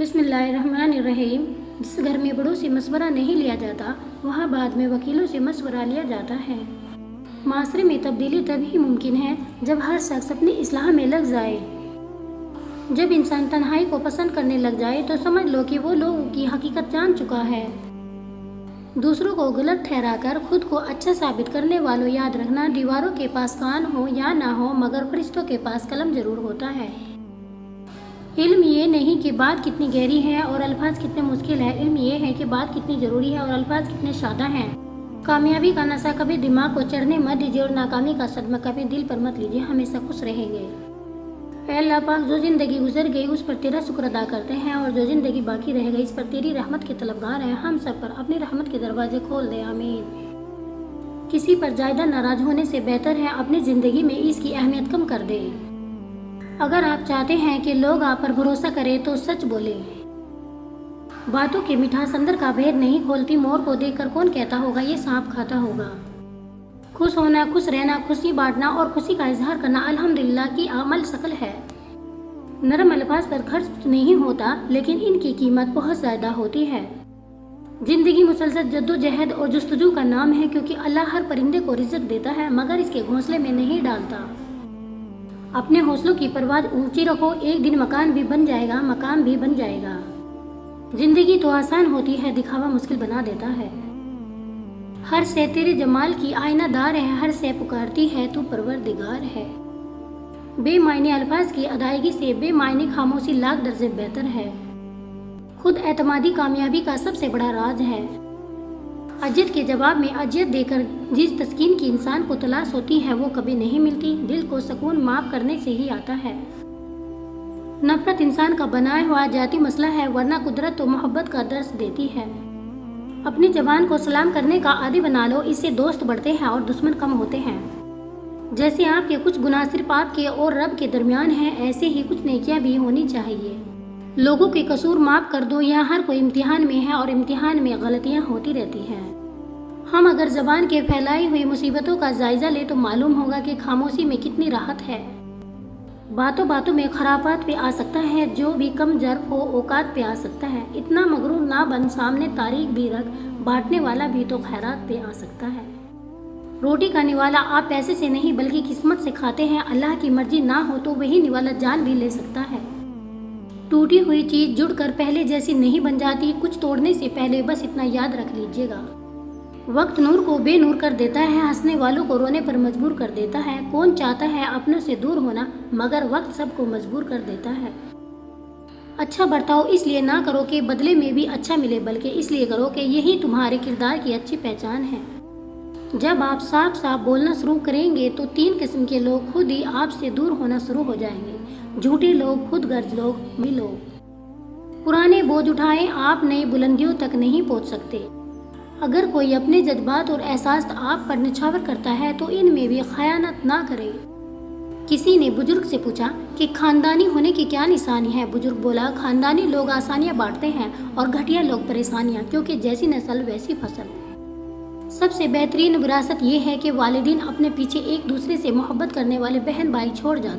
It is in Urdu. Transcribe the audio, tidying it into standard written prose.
بسم اللہ الرحمن الرحیم۔ جس گھر میں بڑوں سے مشورہ نہیں لیا جاتا وہاں بعد میں وکیلوں سے مشورہ لیا جاتا ہے۔ معاشرے میں تبدیلی تبھی ممکن ہے جب ہر شخص اپنی اصلاح میں لگ جائے۔ جب انسان تنہائی کو پسند کرنے لگ جائے تو سمجھ لو کہ وہ لوگوں کی حقیقت جان چکا ہے۔ دوسروں کو غلط ٹھہرا کر خود کو اچھا ثابت کرنے والوں یاد رکھنا، دیواروں کے پاس کان ہو یا نہ ہو مگر فرشتوں کے پاس قلم ضرور ہوتا ہے۔ علم یہ نہیں کہ بات کتنی گہری ہے اور الفاظ کتنے مشکل ہے، علم یہ ہے کہ بات کتنی ضروری ہے اور الفاظ کتنے سادہ ہیں۔ کامیابی کا نشہ کبھی دماغ کو چڑھنے مت دیجیے اور ناکامی کا صدمہ کبھی دل پر مت لیجیے، ہمیشہ خوش رہیں گے۔ اے اللہ پاک، جو زندگی گزر گئی اس پر تیرا شکر ادا کرتے ہیں اور جو زندگی باقی رہ گئی اس پر تیری رحمت کے طلبگار ہیں، ہم سب پر اپنی رحمت کے دروازے کھول دے، آمین۔ کسی پر زیادہ ناراض ہونے سے بہتر ہے اپنی زندگی میں اس کی اہمیت کم کر دیں۔ اگر آپ چاہتے ہیں کہ لوگ آپ پر بھروسہ کریں تو سچ بولیں۔ باتوں کی مٹھاس اندر کا بھید نہیں کھولتی، مور کو دیکھ کر کون کہتا ہوگا یہ سانپ کھاتا ہوگا۔ خوش ہونا، خوش رہنا، خوشی بانٹنا اور خوشی کا اظہار کرنا الحمدللہ کی عمل شکل ہے۔ نرم الفاظ پر خرچ نہیں ہوتا لیکن ان کی قیمت بہت زیادہ ہوتی ہے۔ زندگی مسلسل جدوجہد اور جستجو کا نام ہے، کیونکہ اللہ ہر پرندے کو رزق دیتا ہے مگر اس کے گھونسلے میں نہیں ڈالتا۔ اپنے حوصلوں کی پرواز اونچی رکھو، ایک دن مکان بھی بن جائے گا، مقام بھی بن جائے گا۔ زندگی تو آسان ہوتی ہے، دکھاوا مشکل بنا دیتا ہے۔ ہر شے تیرے جمال کی آئینہ دار ہے، ہر شے پکارتی ہے تو پروردگار ہے۔ بے معنی الفاظ کی ادائیگی سے بے معنی خاموشی لاکھ درجے بہتر ہے۔ خود اعتمادی کامیابی کا سب سے بڑا راز ہے۔ اذیت کے جواب میں اذیت دے کر جس تسکین کی انسان کو تلاش ہوتی ہے وہ کبھی نہیں ملتی۔ دل کو سکون معاف کرنے سے ہی آتا ہے۔ نفرت انسان کا بنایا ہوا ذاتی مسئلہ ہے، ورنہ قدرت تو محبت کا درس دیتی ہے۔ اپنی زبان کو سلام کرنے کا عادی بنا لو، اس سے دوست بڑھتے ہیں اور دشمن کم ہوتے ہیں۔ جیسے آپ کے کچھ گناہ صرف آپ کے اور رب کے درمیان ہیں، ایسے ہی کچھ نیکیاں بھی ہونی چاہیے۔ لوگوں کے قصور معاف کر دو، یہاں ہر کوئی امتحان میں ہے اور امتحان میں غلطیاں ہوتی رہتی ہیں۔ ہم اگر زبان کے پھیلائی ہوئی مصیبتوں کا جائزہ لیں تو معلوم ہوگا کہ خاموشی میں کتنی راحت ہے۔ باتوں باتوں میں خرافات پہ آ سکتا ہے، جو بھی کم ظرف ہو اوقات پہ آ سکتا ہے۔ اتنا مغرور نہ بن، سامنے تاریخ بھی رکھ، بانٹنے والا بھی تو خیرات پہ آ سکتا ہے۔ روٹی کا نوالا آپ پیسے سے نہیں بلکہ قسمت سے کھاتے ہیں، اللہ کی مرضی نہ ہو تو وہی نوالا جان بھی لے سکتا ہے۔ ٹوٹی ہوئی چیز جڑ کر پہلے جیسی نہیں بن جاتی، کچھ توڑنے سے پہلے بس اتنا یاد رکھ لیجیے گا۔ وقت نور کو بے نور کر دیتا ہے، ہنسنے والوں کو رونے پر مجبور کر دیتا ہے۔ کون چاہتا ہے اپنوں سے دور ہونا مگر وقت سب کو مجبور کر دیتا ہے۔ اچھا برتاؤ اس لیے نہ کرو کہ بدلے میں بھی اچھا ملے، بلکہ اس لیے کرو کہ یہی تمہارے کردار کی اچھی پہچان ہے۔ جب آپ صاف صاف بولنا شروع کریں گے تو 3 قسم کے لوگ خود ہی آپ سے دور ہونا شروع ہو جائیں گے: جھوٹے لوگ، خود غرض لوگ، بھی لوگ۔ پرانے بوجھ اٹھائیں، آپ نئی بلندیوں تک نہیں پہنچ سکتے۔ اگر کوئی اپنے جذبات اور احساس آپ پر نچھاور کرتا ہے تو ان میں بھی خیانت نہ کرے۔ کسی نے بزرگ سے پوچھا کہ خاندانی ہونے کی کیا نشانی ہے؟ بزرگ بولا، خاندانی لوگ آسانیاں بانٹتے ہیں اور گھٹیا لوگ پریشانیاں، کیونکہ جیسی نسل ویسی فصل۔ سب سے بہترین وراثت یہ ہے کہ والدین اپنے پیچھے ایک دوسرے سے محبت کرنے والے بہن بھائی چھوڑ جاتے